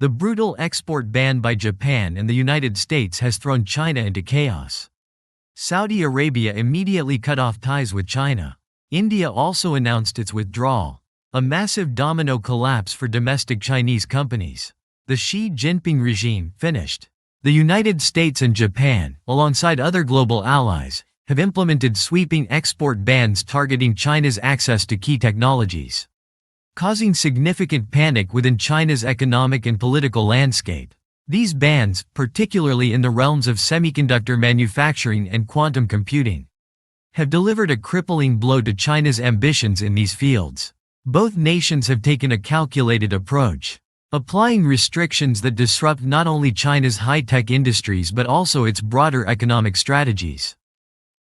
The brutal export ban by Japan and the United States has thrown China into chaos. Saudi Arabia immediately cut off ties with China. India also announced its withdrawal, a massive domino collapse for domestic Chinese companies. The Xi Jinping regime finished. The United States and Japan, alongside other global allies, have implemented sweeping export bans targeting China's access to key technologies, causing significant panic within China's economic and political landscape. These bans, particularly in the realms of semiconductor manufacturing and quantum computing, have delivered a crippling blow to China's ambitions in these fields. Both nations have taken a calculated approach, applying restrictions that disrupt not only China's high-tech industries but also its broader economic strategies.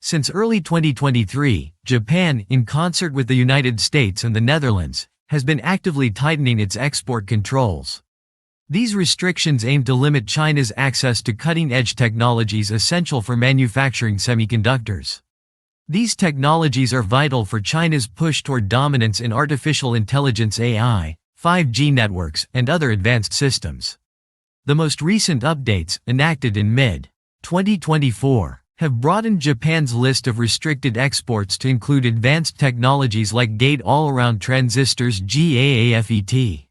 Since early 2023, Japan, in concert with the United States and the Netherlands, has been actively tightening its export controls. These restrictions aim to limit China's access to cutting-edge technologies essential for manufacturing semiconductors. These technologies are vital for China's push toward dominance in artificial intelligence (AI), 5G networks, and other advanced systems. The most recent updates, enacted in mid-2024, have broadened Japan's list of restricted exports to include advanced technologies like gate-all-around transistors (GAAFET),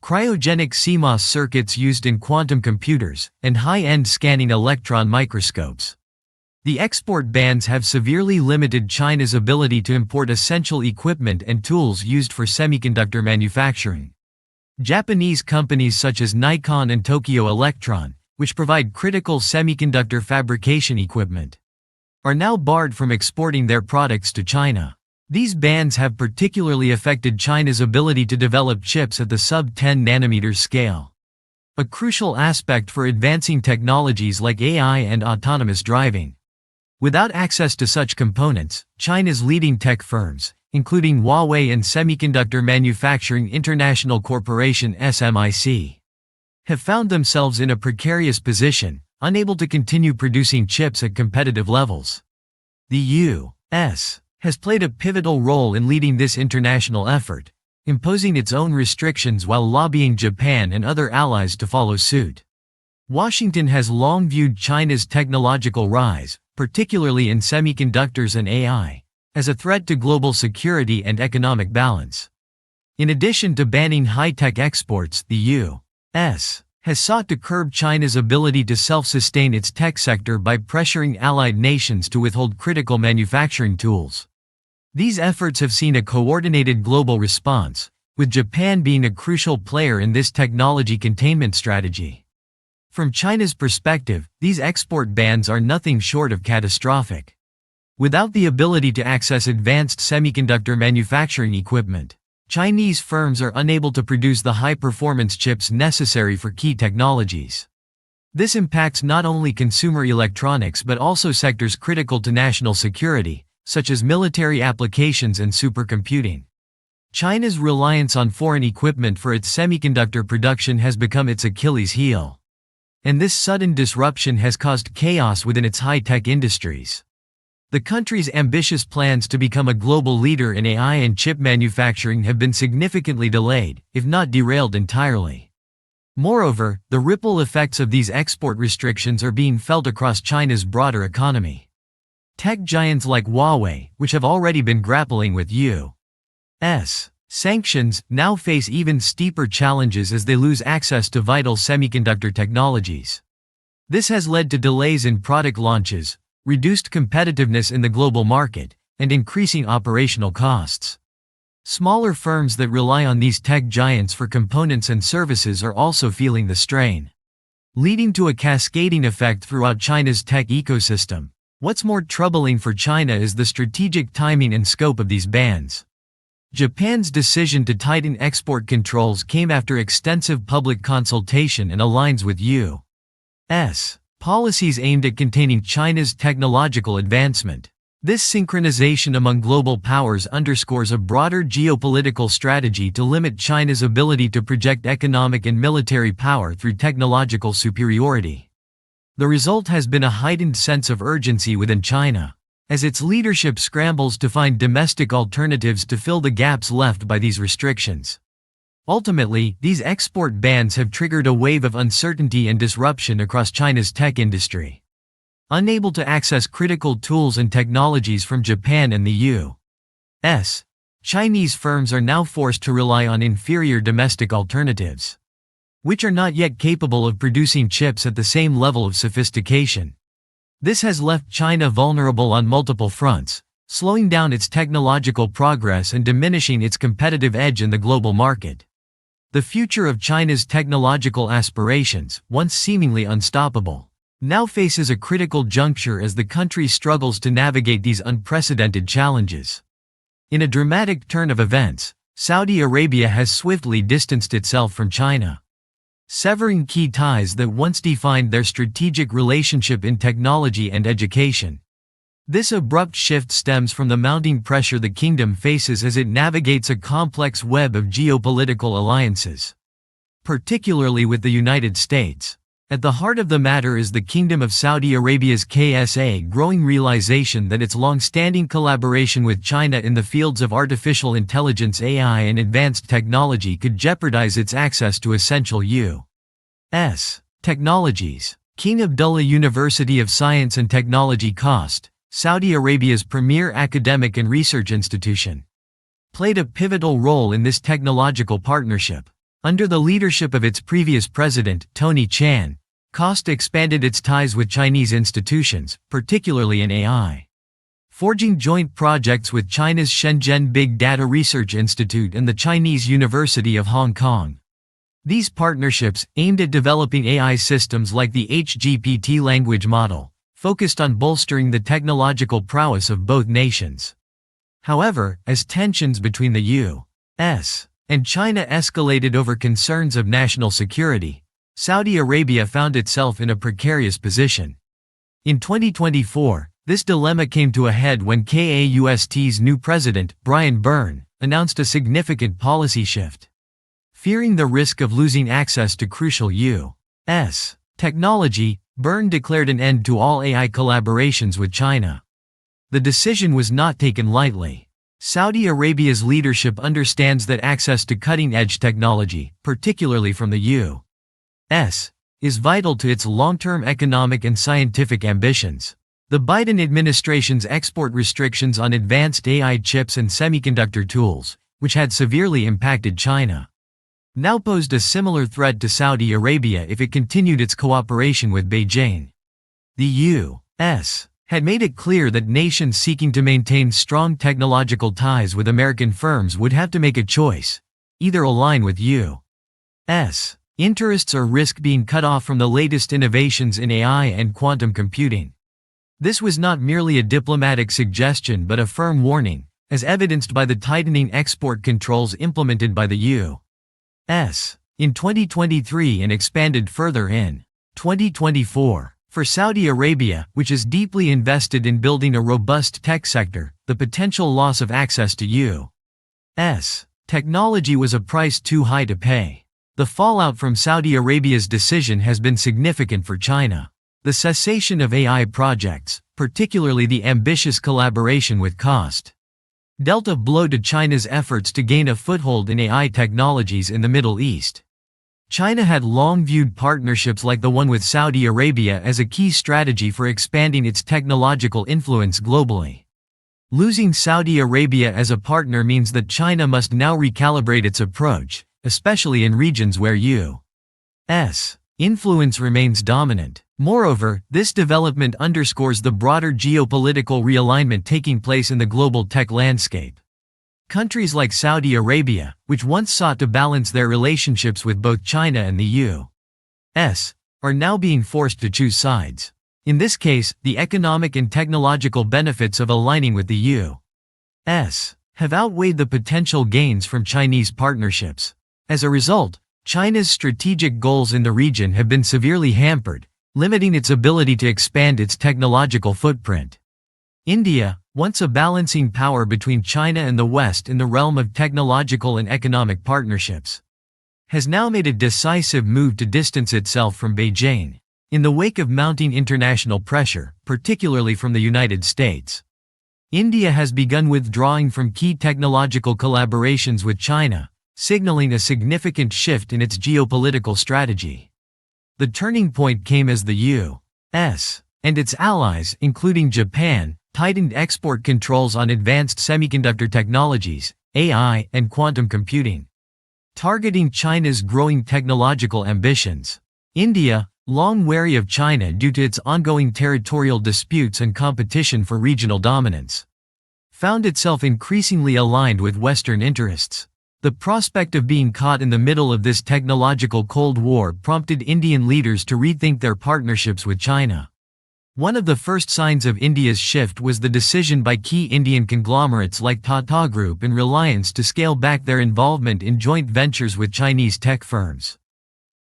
cryogenic CMOS circuits used in quantum computers, and high-end scanning electron microscopes. The export bans have severely limited China's ability to import essential equipment and tools used for semiconductor manufacturing. Japanese companies such as Nikon and Tokyo Electron, which provide critical semiconductor fabrication equipment, are now barred from exporting their products to China. These bans have particularly affected China's ability to develop chips at the sub-10 nanometer scale, a crucial aspect for advancing technologies like AI and autonomous driving. Without access to such components, China's leading tech firms, including Huawei and Semiconductor Manufacturing International Corporation (SMIC), have found themselves in a precarious position, unable to continue producing chips at competitive levels. The U.S. has played a pivotal role in leading this international effort, imposing its own restrictions while lobbying Japan and other allies to follow suit. Washington has long viewed China's technological rise, particularly in semiconductors and AI, as a threat to global security and economic balance. In addition to banning high-tech exports, the U.S. has sought to curb China's ability to self-sustain its tech sector by pressuring allied nations to withhold critical manufacturing tools. These efforts have seen a coordinated global response, with Japan being a crucial player in this technology containment strategy. From China's perspective, these export bans are nothing short of catastrophic. Without the ability to access advanced semiconductor manufacturing equipment, Chinese firms are unable to produce the high-performance chips necessary for key technologies. This impacts not only consumer electronics but also sectors critical to national security, such as military applications and supercomputing. China's reliance on foreign equipment for its semiconductor production has become its Achilles heel. And this sudden disruption has caused chaos within its high-tech industries. The country's ambitious plans to become a global leader in AI and chip manufacturing have been significantly delayed, if not derailed entirely. Moreover, the ripple effects of these export restrictions are being felt across China's broader economy. Tech giants like Huawei, which have already been grappling with U.S. sanctions, now face even steeper challenges as they lose access to vital semiconductor technologies. This has led to delays in product launches, reduced competitiveness in the global market, and increasing operational costs. Smaller firms that rely on these tech giants for components and services are also feeling the strain, leading to a cascading effect throughout China's tech ecosystem. What's more troubling for China is the strategic timing and scope of these bans. Japan's decision to tighten export controls came after extensive public consultation and aligns with U.S. policies aimed at containing China's technological advancement. This synchronization among global powers underscores a broader geopolitical strategy to limit China's ability to project economic and military power through technological superiority. The result has been a heightened sense of urgency within China, as its leadership scrambles to find domestic alternatives to fill the gaps left by these restrictions. Ultimately, these export bans have triggered a wave of uncertainty and disruption across China's tech industry. Unable to access critical tools and technologies from Japan and the U.S., Chinese firms are now forced to rely on inferior domestic alternatives, which are not yet capable of producing chips at the same level of sophistication. This has left China vulnerable on multiple fronts, slowing down its technological progress and diminishing its competitive edge in the global market. The future of China's technological aspirations, once seemingly unstoppable, now faces a critical juncture as the country struggles to navigate these unprecedented challenges. In a dramatic turn of events, Saudi Arabia has swiftly distanced itself from China, severing key ties that once defined their strategic relationship in technology and education. This abrupt shift stems from the mounting pressure the kingdom faces as it navigates a complex web of geopolitical alliances, particularly with the United States. At the heart of the matter is the Kingdom of Saudi Arabia's KSA growing realization that its long-standing collaboration with China in the fields of artificial intelligence (AI) and advanced technology could jeopardize its access to essential U.S. technologies. King Abdullah University of Science and Technology (KAUST), Saudi Arabia's premier academic and research institution, played a pivotal role in this technological partnership. Under the leadership of its previous president, Tony Chan, KAUST expanded its ties with Chinese institutions, particularly in AI, forging joint projects with China's Shenzhen Big Data Research Institute and the Chinese University of Hong Kong. These partnerships, aimed at developing AI systems like the HGPT language model, focused on bolstering the technological prowess of both nations. However, as tensions between the U.S. and China escalated over concerns of national security, Saudi Arabia found itself in a precarious position. In 2024, this dilemma came to a head when KAUST's new president, Brian Byrne, announced a significant policy shift. Fearing the risk of losing access to crucial U.S. technology, Byrne declared an end to all AI collaborations with China. The decision was not taken lightly. Saudi Arabia's leadership understands that access to cutting-edge technology, particularly from the U.S., is vital to its long-term economic and scientific ambitions. The Biden administration's export restrictions on advanced AI chips and semiconductor tools, which had severely impacted China, now posed a similar threat to Saudi Arabia if it continued its cooperation with Beijing. The U.S. had made it clear that nations seeking to maintain strong technological ties with American firms would have to make a choice: either align with U.S. interests or risk being cut off from the latest innovations in AI and quantum computing. This was not merely a diplomatic suggestion but a firm warning, as evidenced by the tightening export controls implemented by the U.S. in 2023 and expanded further in 2024. For Saudi Arabia, which is deeply invested in building a robust tech sector, the potential loss of access to U.S. technology was a price too high to pay. The fallout from Saudi Arabia's decision has been significant for China. The cessation of AI projects, particularly the ambitious collaboration with KAUST, dealt a blow to China's efforts to gain a foothold in AI technologies in the Middle East. China had long viewed partnerships like the one with Saudi Arabia as a key strategy for expanding its technological influence globally. Losing Saudi Arabia as a partner means that China must now recalibrate its approach, especially in regions where U.S. influence remains dominant. Moreover, this development underscores the broader geopolitical realignment taking place in the global tech landscape. Countries like Saudi Arabia, which once sought to balance their relationships with both China and the U.S., are now being forced to choose sides. In this case, the economic and technological benefits of aligning with the U.S. have outweighed the potential gains from Chinese partnerships. As a result, China's strategic goals in the region have been severely hampered, limiting its ability to expand its technological footprint. India, once a balancing power between China and the West in the realm of technological and economic partnerships, has now made a decisive move to distance itself from Beijing. In the wake of mounting international pressure, particularly from the United States, India has begun withdrawing from key technological collaborations with China, signaling a significant shift in its geopolitical strategy. The turning point came as the U.S. and its allies, including Japan, tightened export controls on advanced semiconductor technologies, AI, and quantum computing, targeting China's growing technological ambitions. India, long wary of China due to its ongoing territorial disputes and competition for regional dominance, found itself increasingly aligned with Western interests. The prospect of being caught in the middle of this technological Cold War prompted Indian leaders to rethink their partnerships with China. One of the first signs of India's shift was the decision by key Indian conglomerates like Tata Group and Reliance to scale back their involvement in joint ventures with Chinese tech firms.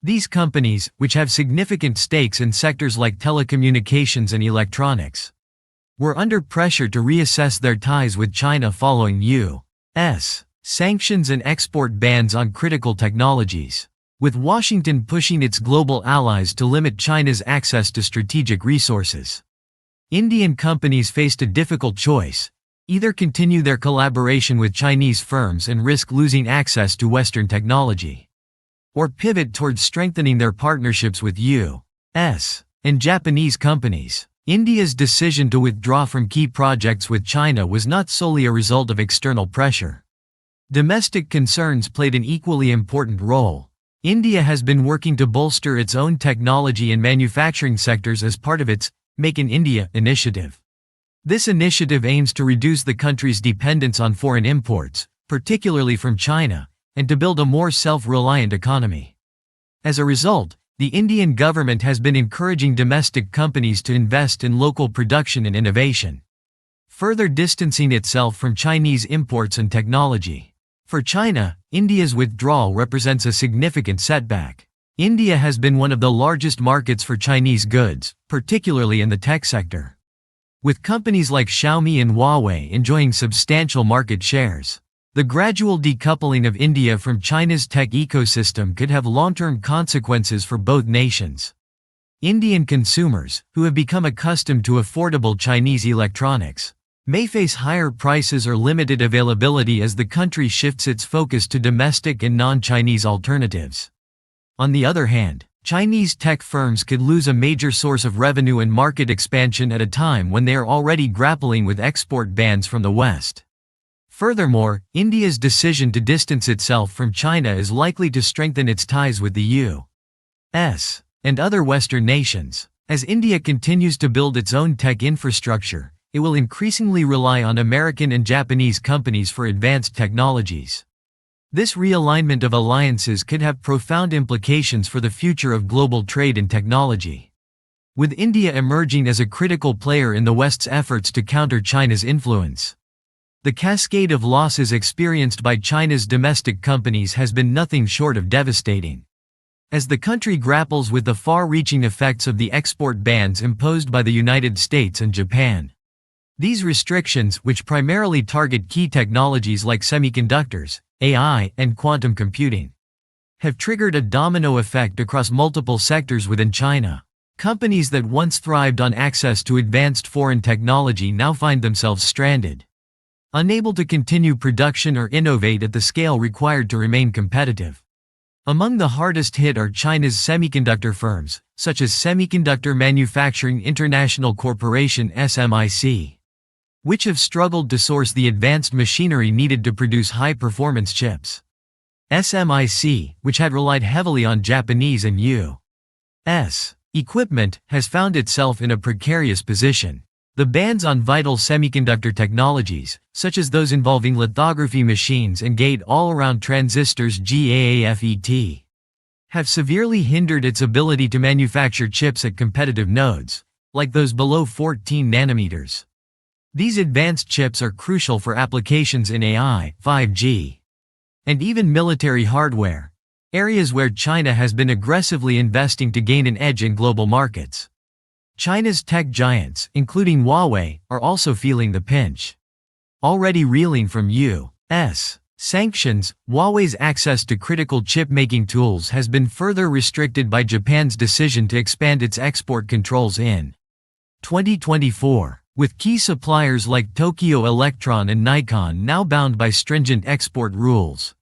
These companies, which have significant stakes in sectors like telecommunications and electronics, were under pressure to reassess their ties with China following U.S. sanctions and export bans on critical technologies, with Washington pushing its global allies to limit China's access to strategic resources. Indian companies faced a difficult choice: either continue their collaboration with Chinese firms and risk losing access to Western technology, or pivot towards strengthening their partnerships with U.S. and Japanese companies. India's decision to withdraw from key projects with China was not solely a result of external pressure. Domestic concerns played an equally important role. India has been working to bolster its own technology and manufacturing sectors as part of its Make in India initiative. This initiative aims to reduce the country's dependence on foreign imports, particularly from China, and to build a more self-reliant economy. As a result, the Indian government has been encouraging domestic companies to invest in local production and innovation, further distancing itself from Chinese imports and technology. For China, India's withdrawal represents a significant setback. India has been one of the largest markets for Chinese goods, particularly in the tech sector, with companies like Xiaomi and Huawei enjoying substantial market shares. The gradual decoupling of India from China's tech ecosystem could have long-term consequences for both nations. Indian consumers, who have become accustomed to affordable Chinese electronics, may face higher prices or limited availability as the country shifts its focus to domestic and non-Chinese alternatives. On the other hand, Chinese tech firms could lose a major source of revenue and market expansion at a time when they are already grappling with export bans from the West. Furthermore, India's decision to distance itself from China is likely to strengthen its ties with the U.S. and other Western nations. As India continues to build its own tech infrastructure, it will increasingly rely on American and Japanese companies for advanced technologies. This realignment of alliances could have profound implications for the future of global trade and technology, with India emerging as a critical player in the West's efforts to counter China's influence. The cascade of losses experienced by China's domestic companies has been nothing short of devastating. As the country grapples with the far-reaching effects of the export bans imposed by the United States and Japan, these restrictions, which primarily target key technologies like semiconductors, AI, and quantum computing, have triggered a domino effect across multiple sectors within China. Companies that once thrived on access to advanced foreign technology now find themselves stranded, unable to continue production or innovate at the scale required to remain competitive. Among the hardest hit are China's semiconductor firms, such as Semiconductor Manufacturing International Corporation (SMIC), which have struggled to source the advanced machinery needed to produce high-performance chips. SMIC, which had relied heavily on Japanese and U.S. equipment, has found itself in a precarious position. The bans on vital semiconductor technologies, such as those involving lithography machines and gate-all-around transistors (GAAFET), have severely hindered its ability to manufacture chips at competitive nodes, like those below 14 nanometers. These advanced chips are crucial for applications in AI, 5G, and even military hardware, areas where China has been aggressively investing to gain an edge in global markets. China's tech giants, including Huawei, are also feeling the pinch. Already reeling from U.S. sanctions, Huawei's access to critical chip-making tools has been further restricted by Japan's decision to expand its export controls in 2024, with key suppliers like Tokyo Electron and Nikon now bound by stringent export rules.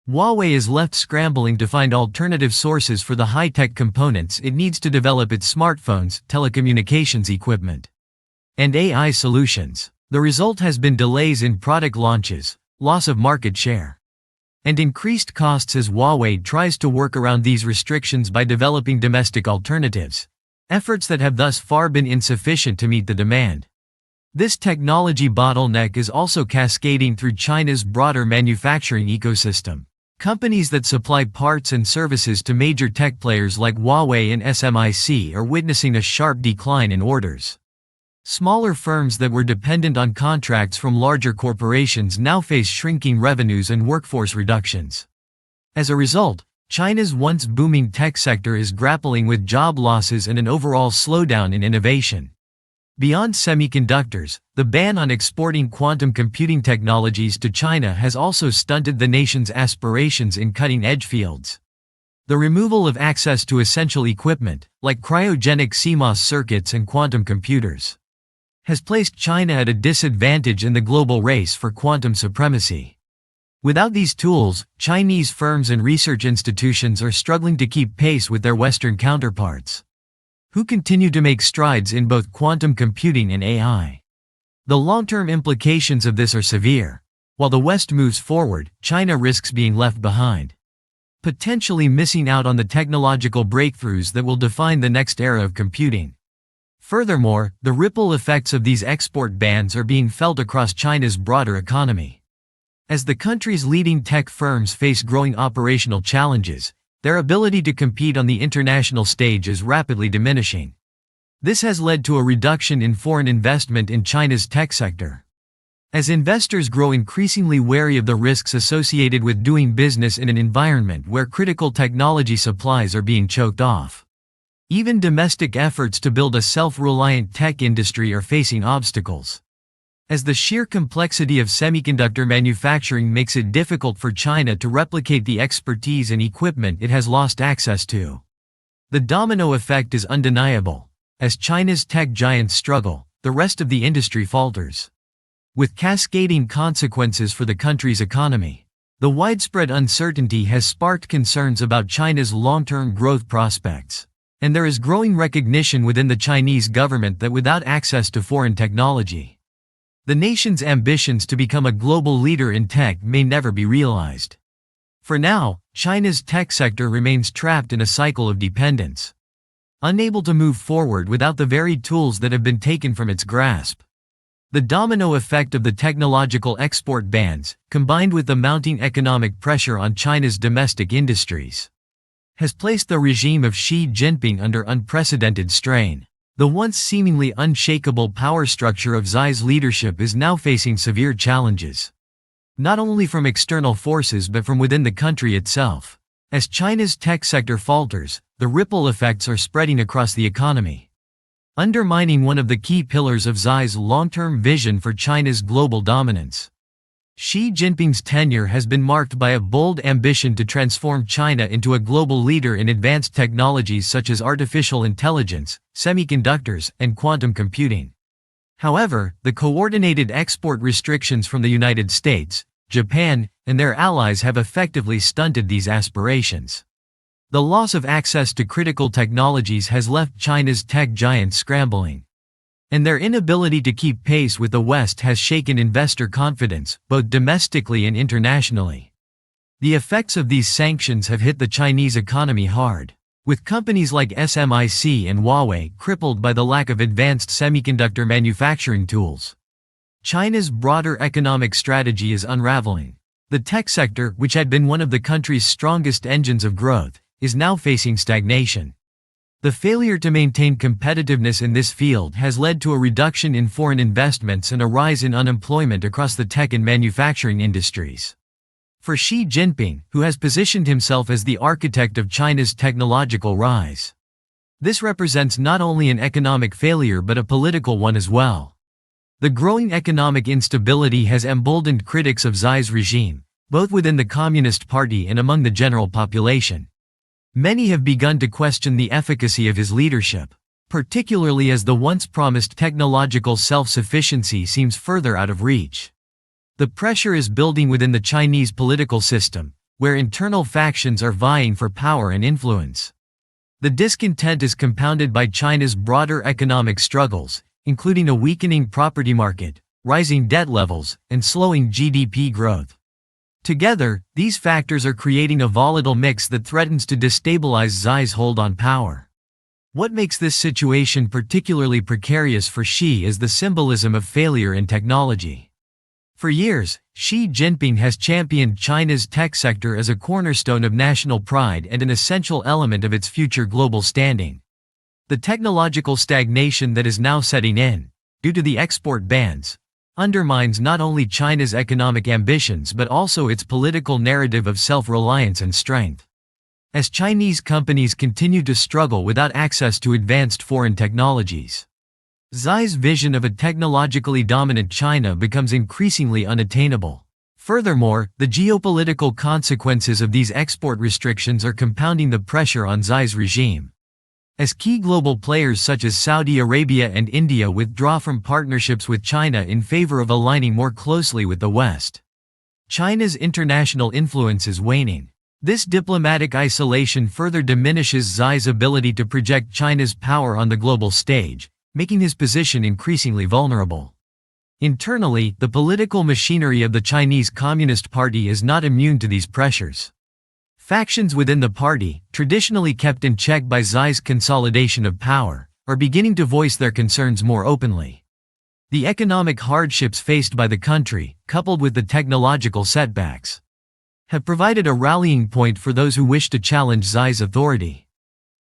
Huawei is left scrambling to find alternative sources for the high-tech components it needs to develop its smartphones, telecommunications equipment, and AI solutions. The result has been delays in product launches, loss of market share, and increased costs as Huawei tries to work around these restrictions by developing domestic alternatives, efforts that have thus far been insufficient to meet the demand. This technology bottleneck is also cascading through China's broader manufacturing ecosystem. Companies that supply parts and services to major tech players like Huawei and SMIC are witnessing a sharp decline in orders. Smaller firms that were dependent on contracts from larger corporations now face shrinking revenues and workforce reductions. As a result, China's once booming tech sector is grappling with job losses and an overall slowdown in innovation. Beyond semiconductors, the ban on exporting quantum computing technologies to China has also stunted the nation's aspirations in cutting-edge fields. The removal of access to essential equipment, like cryogenic CMOS circuits and quantum computers, has placed China at a disadvantage in the global race for quantum supremacy. Without these tools, Chinese firms and research institutions are struggling to keep pace with their Western counterparts, who continue to make strides in both quantum computing and AI. The long-term implications of this are severe. While the West moves forward, China risks being left behind, potentially missing out on the technological breakthroughs that will define the next era of computing. Furthermore, the ripple effects of these export bans are being felt across China's broader economy. As the country's leading tech firms face growing operational challenges, their ability to compete on the international stage is rapidly diminishing. This has led to a reduction in foreign investment in China's tech sector, as investors grow increasingly wary of the risks associated with doing business in an environment where critical technology supplies are being choked off. Even domestic efforts to build a self-reliant tech industry are facing obstacles, as the sheer complexity of semiconductor manufacturing makes it difficult for China to replicate the expertise and equipment it has lost access to. The domino effect is undeniable. As China's tech giants struggle, the rest of the industry falters, with cascading consequences for the country's economy. The widespread uncertainty has sparked concerns about China's long-term growth prospects, and there is growing recognition within the Chinese government that without access to foreign technology, the nation's ambitions to become a global leader in tech may never be realized. For now, China's tech sector remains trapped in a cycle of dependence, unable to move forward without the very tools that have been taken from its grasp. The domino effect of the technological export bans, combined with the mounting economic pressure on China's domestic industries, has placed the regime of Xi Jinping under unprecedented strain. The once seemingly unshakable power structure of Xi's leadership is now facing severe challenges, not only from external forces but from within the country itself. As China's tech sector falters, the ripple effects are spreading across the economy, undermining one of the key pillars of Xi's long-term vision for China's global dominance. Xi Jinping's tenure has been marked by a bold ambition to transform China into a global leader in advanced technologies such as artificial intelligence, semiconductors, and quantum computing. However, the coordinated export restrictions from the United States, Japan, and their allies have effectively stunted these aspirations. The loss of access to critical technologies has left China's tech giants scrambling, and their inability to keep pace with the West has shaken investor confidence, both domestically and internationally. The effects of these sanctions have hit the Chinese economy hard, with companies like SMIC and Huawei crippled by the lack of advanced semiconductor manufacturing tools. China's broader economic strategy is unraveling. The tech sector, which had been one of the country's strongest engines of growth, is now facing stagnation. The failure to maintain competitiveness in this field has led to a reduction in foreign investments and a rise in unemployment across the tech and manufacturing industries. For Xi Jinping, who has positioned himself as the architect of China's technological rise, this represents not only an economic failure but a political one as well. The growing economic instability has emboldened critics of Xi's regime, both within the Communist Party and among the general population. Many have begun to question the efficacy of his leadership, particularly as the once promised technological self-sufficiency seems further out of reach. The pressure is building within the Chinese political system, where internal factions are vying for power and influence. The discontent is compounded by China's broader economic struggles, including a weakening property market, rising debt levels, and slowing GDP growth. Together, these factors are creating a volatile mix that threatens to destabilize Xi's hold on power. What makes this situation particularly precarious for Xi is the symbolism of failure in technology. For years, Xi Jinping has championed China's tech sector as a cornerstone of national pride and an essential element of its future global standing. The technological stagnation that is now setting in, due to the export bans, undermines not only China's economic ambitions but also its political narrative of self-reliance and strength. As Chinese companies continue to struggle without access to advanced foreign technologies, Xi's vision of a technologically dominant China becomes increasingly unattainable. Furthermore, the geopolitical consequences of these export restrictions are compounding the pressure on Xi's regime. As key global players such as Saudi Arabia and India withdraw from partnerships with China in favor of aligning more closely with the West, China's international influence is waning. This diplomatic isolation further diminishes Xi's ability to project China's power on the global stage, making his position increasingly vulnerable. Internally, the political machinery of the Chinese Communist Party is not immune to these pressures. Factions within the party, traditionally kept in check by Xi's consolidation of power, are beginning to voice their concerns more openly. The economic hardships faced by the country, coupled with the technological setbacks, have provided a rallying point for those who wish to challenge Xi's authority.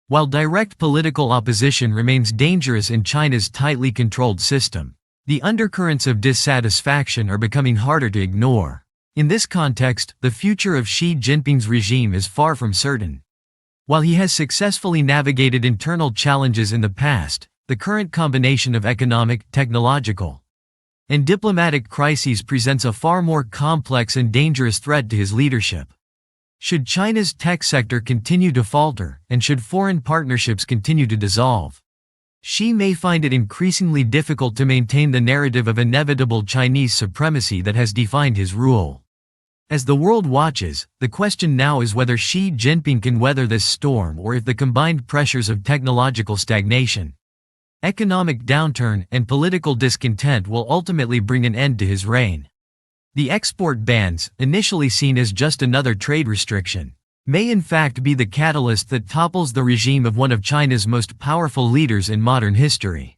While direct political opposition remains dangerous in China's tightly controlled system, the undercurrents of dissatisfaction are becoming harder to ignore. In this context, the future of Xi Jinping's regime is far from certain. While he has successfully navigated internal challenges in the past, the current combination of economic, technological, and diplomatic crises presents a far more complex and dangerous threat to his leadership. Should China's tech sector continue to falter, and should foreign partnerships continue to dissolve, Xi may find it increasingly difficult to maintain the narrative of inevitable Chinese supremacy that has defined his rule. As the world watches, the question now is whether Xi Jinping can weather this storm or if the combined pressures of technological stagnation, economic downturn, and political discontent will ultimately bring an end to his reign. The export bans, initially seen as just another trade restriction, may in fact be the catalyst that topples the regime of one of China's most powerful leaders in modern history.